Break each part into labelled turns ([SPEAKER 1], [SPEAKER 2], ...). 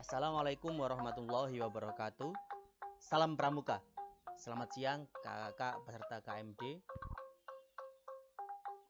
[SPEAKER 1] Assalamualaikum warahmatullahi wabarakatuh. Salam Pramuka. Selamat siang kakak peserta KMD.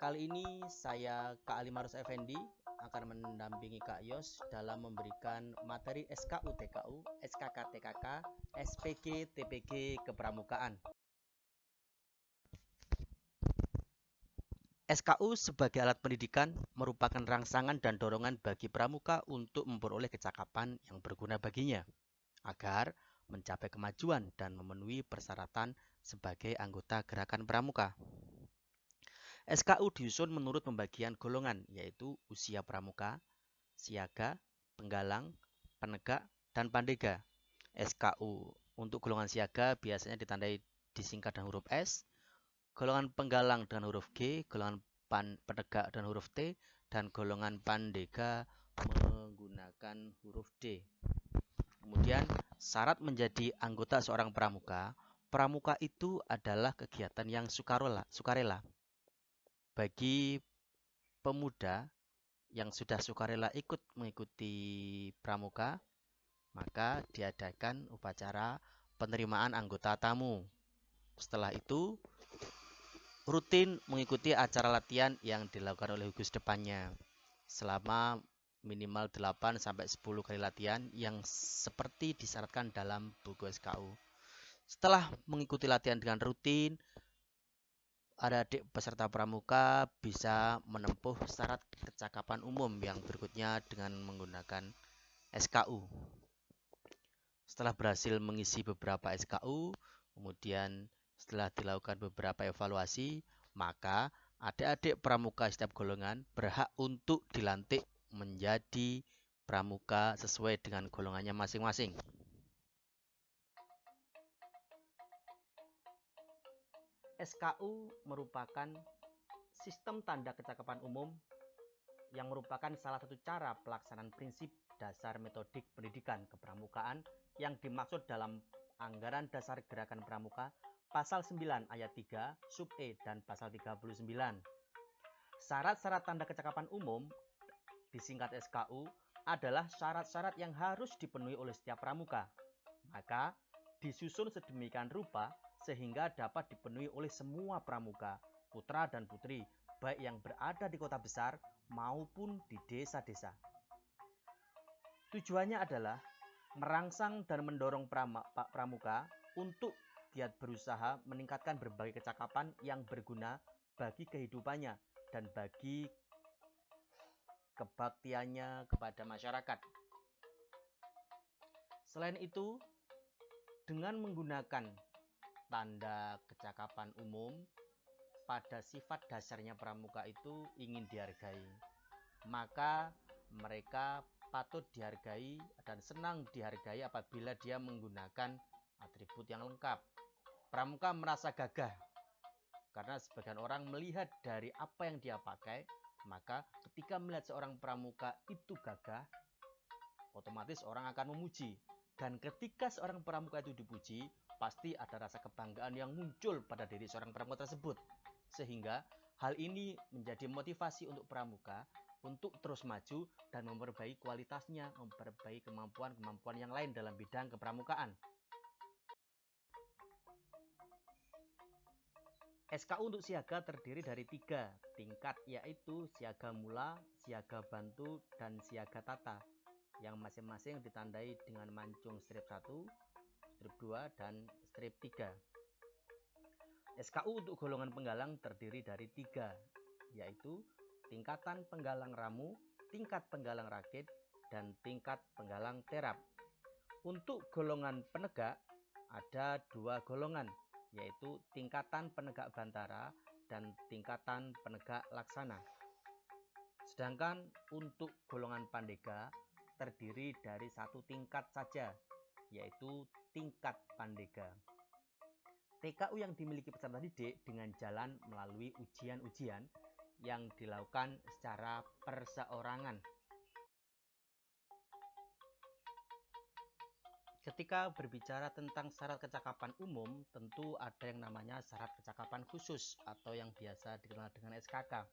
[SPEAKER 1] Kali ini saya Kak Ali Marus Effendi akan mendampingi Kak Yos dalam memberikan materi SKU TKU, SKK TKK, SPG TPG Kepramukaan. SKU sebagai alat pendidikan merupakan rangsangan dan dorongan bagi pramuka untuk memperoleh kecakapan yang berguna baginya, agar mencapai kemajuan dan memenuhi persyaratan sebagai anggota gerakan pramuka. SKU disusun menurut pembagian golongan, yaitu usia pramuka, siaga, penggalang, penegak, dan pandega. SKU untuk golongan siaga biasanya ditandai disingkat dengan huruf S, golongan penggalang dengan huruf G, golongan penegak dengan huruf T, dan golongan pandega menggunakan huruf D. Kemudian, syarat menjadi anggota seorang pramuka, pramuka itu adalah kegiatan yang sukarela. Bagi pemuda yang sudah sukarela ikut mengikuti pramuka, maka diadakan upacara penerimaan anggota tamu. Setelah itu, rutin mengikuti acara latihan yang dilakukan oleh gugus depannya selama minimal 8-10 kali latihan yang seperti disyaratkan dalam buku SKU. Setelah mengikuti latihan dengan rutin, adik-adik peserta pramuka bisa menempuh syarat kecakapan umum yang berikutnya dengan menggunakan SKU. Setelah berhasil mengisi beberapa SKU, kemudian setelah dilakukan beberapa evaluasi, maka adik-adik pramuka setiap golongan berhak untuk dilantik menjadi pramuka sesuai dengan golongannya masing-masing. SKU merupakan sistem tanda kecakapan umum yang merupakan salah satu cara pelaksanaan prinsip dasar metodik pendidikan kepramukaan yang dimaksud dalam Anggaran Dasar Gerakan Pramuka Pasal 9 Ayat 3 Sub E dan Pasal 39. Syarat-syarat tanda kecakapan umum disingkat SKU adalah syarat-syarat yang harus dipenuhi oleh setiap pramuka. Maka disusun sedemikian rupa sehingga dapat dipenuhi oleh semua pramuka, putra dan putri, baik yang berada di kota besar maupun di desa-desa. Tujuannya adalah merangsang dan mendorong pramuka untuk giat berusaha meningkatkan berbagai kecakapan yang berguna bagi kehidupannya dan bagi kebaktiannya kepada masyarakat. Selain itu, dengan menggunakan tanda kecakapan umum, pada sifat dasarnya pramuka itu ingin dihargai, maka mereka patut dihargai dan senang dihargai apabila dia menggunakan atribut yang lengkap. Pramuka merasa gagah karena sebagian orang melihat dari apa yang dia pakai, maka ketika melihat seorang pramuka itu gagah, otomatis orang akan memuji. Dan ketika seorang pramuka itu dipuji, pasti ada rasa kebanggaan yang muncul pada diri seorang pramuka tersebut. Sehingga hal ini menjadi motivasi untuk pramuka untuk terus maju dan memperbaiki kualitasnya, memperbaiki kemampuan-kemampuan yang lain dalam bidang kepramukaan. SKU untuk siaga terdiri dari 3 tingkat, yaitu siaga mula, siaga bantu, dan siaga tata, yang masing-masing ditandai dengan mancung strip 1, strip 2, dan strip 3. SKU untuk golongan penggalang terdiri dari 3, yaitu tingkatan penggalang ramu, tingkat penggalang rakit, dan tingkat penggalang terap. Untuk golongan penegak ada 2 golongan, yaitu tingkatan penegak bantara dan tingkatan penegak laksana. Sedangkan untuk golongan pandega terdiri dari 1 tingkat saja, yaitu tingkat pandega. TKU yang dimiliki peserta didik dengan jalan melalui ujian-ujian yang dilakukan secara perseorangan. Ketika berbicara tentang syarat kecakapan umum, tentu ada yang namanya syarat kecakapan khusus atau yang biasa dikenal dengan SKK.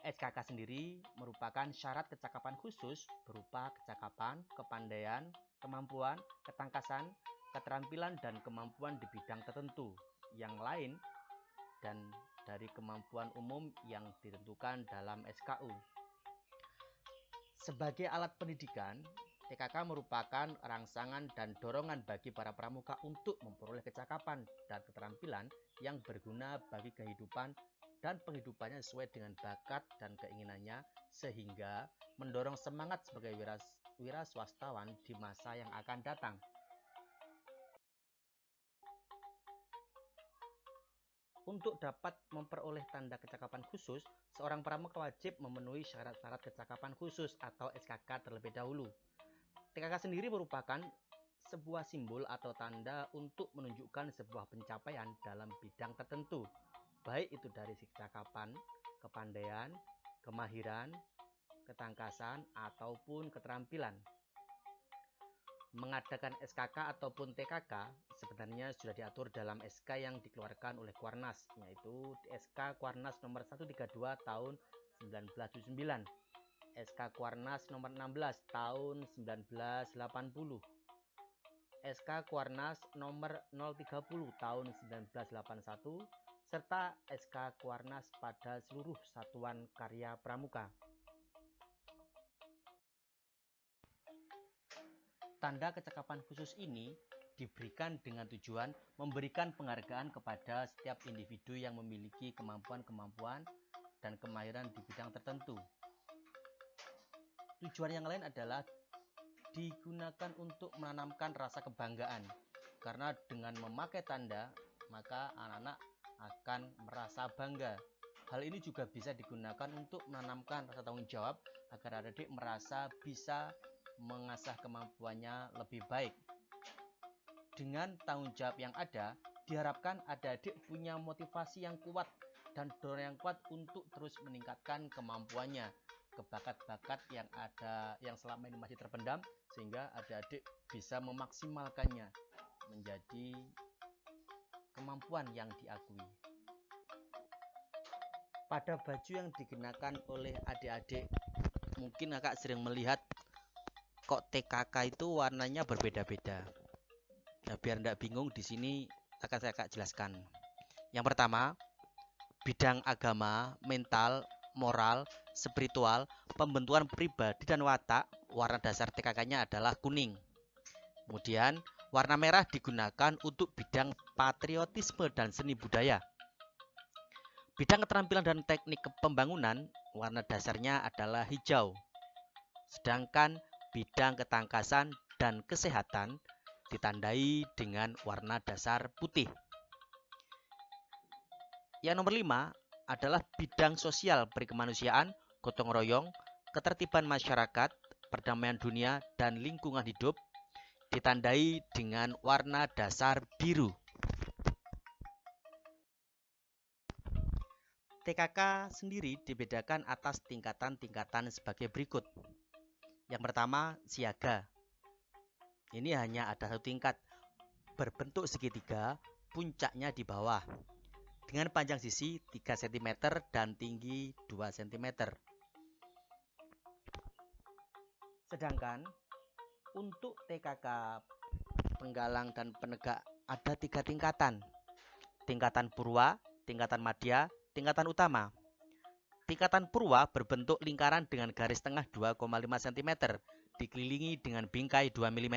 [SPEAKER 1] SKK sendiri merupakan syarat kecakapan khusus berupa kecakapan, kepandaian, kemampuan, ketangkasan, keterampilan, dan kemampuan di bidang tertentu yang lain dan dari kemampuan umum yang ditentukan dalam SKU. Sebagai alat pendidikan, TKK merupakan rangsangan dan dorongan bagi para pramuka untuk memperoleh kecakapan dan keterampilan yang berguna bagi kehidupan dan penghidupannya sesuai dengan bakat dan keinginannya, sehingga mendorong semangat sebagai wira swastawan di masa yang akan datang. Untuk dapat memperoleh tanda kecakapan khusus, seorang pramuka wajib memenuhi syarat-syarat kecakapan khusus atau SKK terlebih dahulu. TKK sendiri merupakan sebuah simbol atau tanda untuk menunjukkan sebuah pencapaian dalam bidang tertentu, baik itu dari kecakapan, kepandaian, kemahiran, ketangkasan, ataupun keterampilan. Mengadakan SKK ataupun TKK sebenarnya sudah diatur dalam SK yang dikeluarkan oleh Kuarnas, yaitu SK Kuarnas nomor 132 tahun 1979, SK Kuarnas nomor 16 tahun 1980, SK Kuarnas nomor 030 tahun 1981, serta SK Kuarnas pada seluruh satuan karya pramuka. Tanda kecakapan khusus ini diberikan dengan tujuan memberikan penghargaan kepada setiap individu yang memiliki kemampuan-kemampuan dan kemahiran di bidang tertentu. Tujuan yang lain adalah digunakan untuk menanamkan rasa kebanggaan, karena dengan memakai tanda, maka anak-anak akan merasa bangga. Hal ini juga bisa digunakan untuk menanamkan rasa tanggung jawab agar adik-adik merasa bisa mengasah kemampuannya lebih baik. Dengan tanggung jawab yang ada, diharapkan adik-adik punya motivasi yang kuat dan dorongan yang kuat untuk terus meningkatkan kemampuannya ke bakat-bakat yang ada yang selama ini masih terpendam, sehingga adik-adik bisa memaksimalkannya menjadi kemampuan yang diakui. Pada baju yang dikenakan oleh adik-adik, mungkin kakak sering melihat kok TKK itu warnanya berbeda-beda. Nah, biar tidak bingung, di sini akan saya jelaskan. Yang pertama, bidang agama, mental, moral, spiritual, pembentukan pribadi dan watak, warna dasar TKK-nya adalah kuning. Kemudian, warna merah digunakan untuk bidang patriotisme dan seni budaya. Bidang keterampilan dan teknik pembangunan, warna dasarnya adalah hijau. Sedangkan bidang ketangkasan dan kesehatan ditandai dengan warna dasar putih. Yang nomor 5 adalah bidang sosial berkemanusiaan, gotong royong, ketertiban masyarakat, perdamaian dunia, dan lingkungan hidup ditandai dengan warna dasar biru. TKK sendiri dibedakan atas tingkatan-tingkatan sebagai berikut. Yang pertama, siaga. Ini hanya ada satu tingkat, berbentuk segitiga, puncaknya di bawah, dengan panjang sisi 3 cm dan tinggi 2 cm. Sedangkan untuk TKK penggalang dan penegak ada 3 tingkatan. Tingkatan purwa, tingkatan madya, tingkatan utama. Tingkatan purwa berbentuk lingkaran dengan garis tengah 2,5 cm, dikelilingi dengan bingkai 2 mm.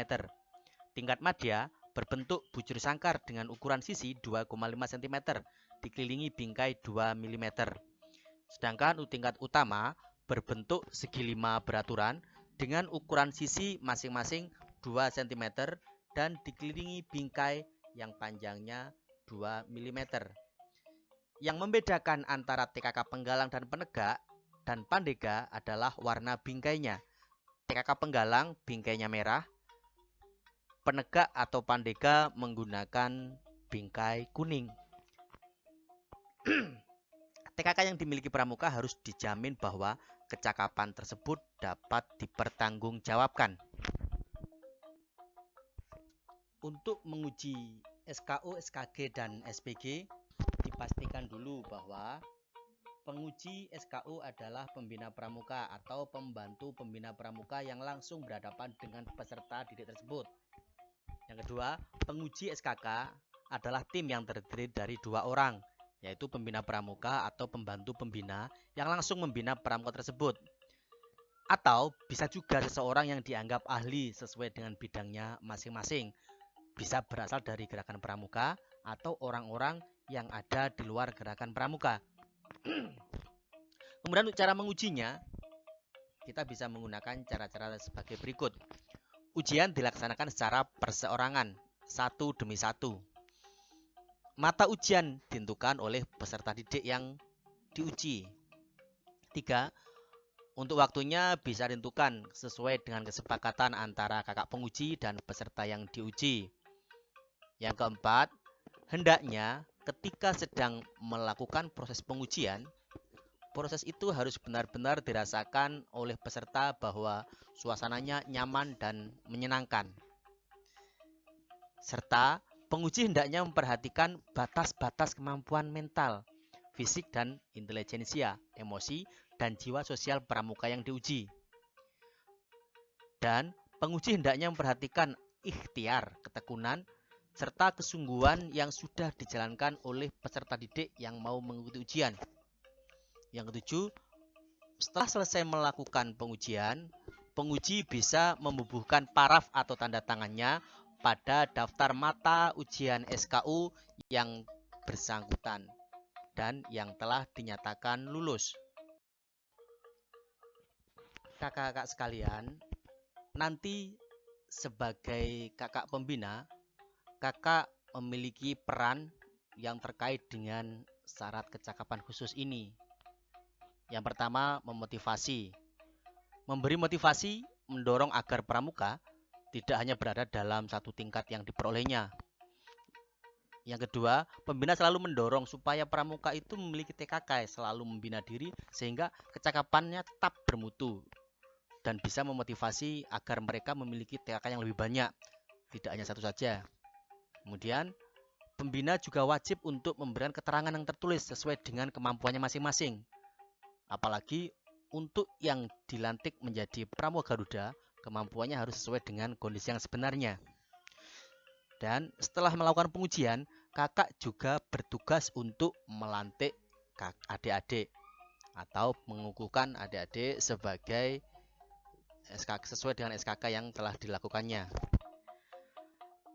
[SPEAKER 1] Tingkat madya berbentuk bujur sangkar dengan ukuran sisi 2,5 cm, dikelilingi bingkai 2 mm. Sedangkan tingkat utama berbentuk segi 5 beraturan dengan ukuran sisi masing-masing 2 cm dan dikelilingi bingkai yang panjangnya 2 mm. Yang membedakan antara TKK penggalang dan penegak dan pandega adalah warna bingkainya. TKK penggalang bingkainya merah, penegak atau pandega menggunakan bingkai kuning. TKK yang dimiliki pramuka harus dijamin bahwa kecakapan tersebut dapat dipertanggungjawabkan. Untuk menguji SKU, SKG, dan SPG, dipastikan dulu bahwa Penguji SKU adalah pembina pramuka atau pembantu pembina pramuka yang langsung berhadapan dengan peserta didik tersebut. Yang kedua, penguji SKK adalah tim yang terdiri dari 2 orang, yaitu pembina pramuka atau pembantu pembina yang langsung membina pramuka tersebut. Atau bisa juga seseorang yang dianggap ahli sesuai dengan bidangnya masing-masing. Bisa berasal dari gerakan pramuka atau orang-orang yang ada di luar gerakan pramuka. Kemudian untuk cara mengujinya, kita bisa menggunakan cara-cara sebagai berikut. Ujian dilaksanakan secara perseorangan, satu demi satu. Mata ujian ditentukan oleh peserta didik yang diuji. 3. Untuk waktunya bisa ditentukan sesuai dengan kesepakatan antara kakak penguji dan peserta yang diuji. Yang keempat, hendaknya ketika sedang melakukan proses pengujian, proses itu harus benar-benar dirasakan oleh peserta bahwa suasananya nyaman dan menyenangkan. Serta penguji hendaknya memperhatikan batas-batas kemampuan mental, fisik dan intelijensia, emosi, dan jiwa sosial pramuka yang diuji. Dan penguji hendaknya memperhatikan ikhtiar, ketekunan, serta kesungguhan yang sudah dijalankan oleh peserta didik yang mau mengikuti ujian. Yang ketujuh, setelah selesai melakukan pengujian, penguji bisa membubuhkan paraf atau tanda tangannya pada daftar mata ujian SKU yang bersangkutan dan yang telah dinyatakan lulus. Kakak-kakak sekalian, nanti sebagai kakak pembina, kakak memiliki peran yang terkait dengan syarat kecakapan khusus ini. Yang pertama, memotivasi. Memberi motivasi mendorong agar pramuka tidak hanya berada dalam satu tingkat yang diperolehnya. Yang kedua, pembina selalu mendorong supaya pramuka itu memiliki TKK, selalu membina diri sehingga kecakapannya tetap bermutu dan bisa memotivasi agar mereka memiliki TKK yang lebih banyak, tidak hanya satu saja. Kemudian, pembina juga wajib untuk memberikan keterangan yang tertulis sesuai dengan kemampuannya masing-masing. Apalagi untuk yang dilantik menjadi Pramuka Garuda, kemampuannya harus sesuai dengan kondisi yang sebenarnya. Dan setelah melakukan pengujian, kakak juga bertugas untuk melantik adik-adik atau mengukuhkan adik-adik sebagai SKK sesuai dengan SKK yang telah dilakukannya.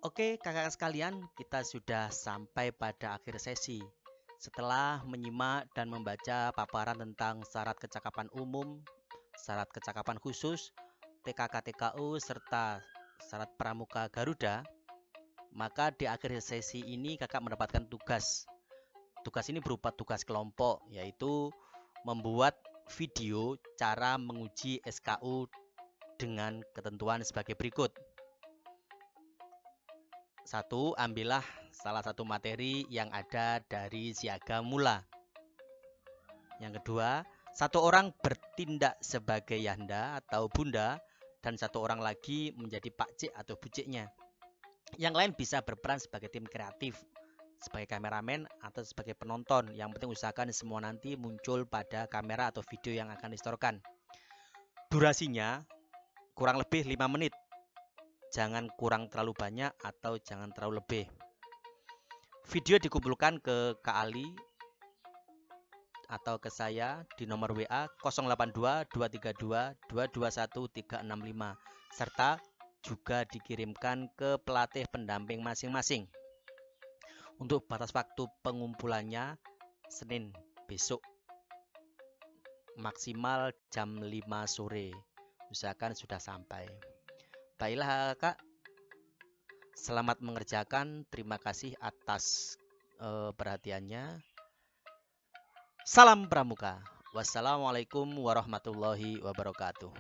[SPEAKER 1] Oke, kakak sekalian, kita sudah sampai pada akhir sesi. Setelah menyimak dan membaca paparan tentang syarat kecakapan umum, syarat kecakapan khusus, TKK-TKU, serta syarat Pramuka Garuda, maka di akhir sesi ini kakak mendapatkan tugas. Tugas ini berupa tugas kelompok, yaitu membuat video cara menguji SKU dengan ketentuan sebagai berikut. 1. Ambillah salah satu materi yang ada dari Siaga Mula. Yang kedua, 1 orang bertindak sebagai Yanda atau Bunda dan 1 orang lagi menjadi Pakcik atau Buciknya. Yang lain bisa berperan sebagai tim kreatif, sebagai kameramen atau sebagai penonton. Yang penting usahakan semua nanti muncul pada kamera atau video yang akan disetorkan. Durasinya kurang lebih 5 menit. Jangan kurang terlalu banyak atau jangan terlalu lebih. Video dikumpulkan ke Kak Ali atau ke saya di nomor WA 082 232 221 365 serta juga dikirimkan ke pelatih pendamping masing-masing. Untuk batas waktu pengumpulannya Senin besok maksimal jam 5 sore. Usahakan sudah sampai. Baiklah kakak, selamat mengerjakan. Terima kasih atas perhatiannya. Salam Pramuka. Wassalamualaikum warahmatullahi wabarakatuh.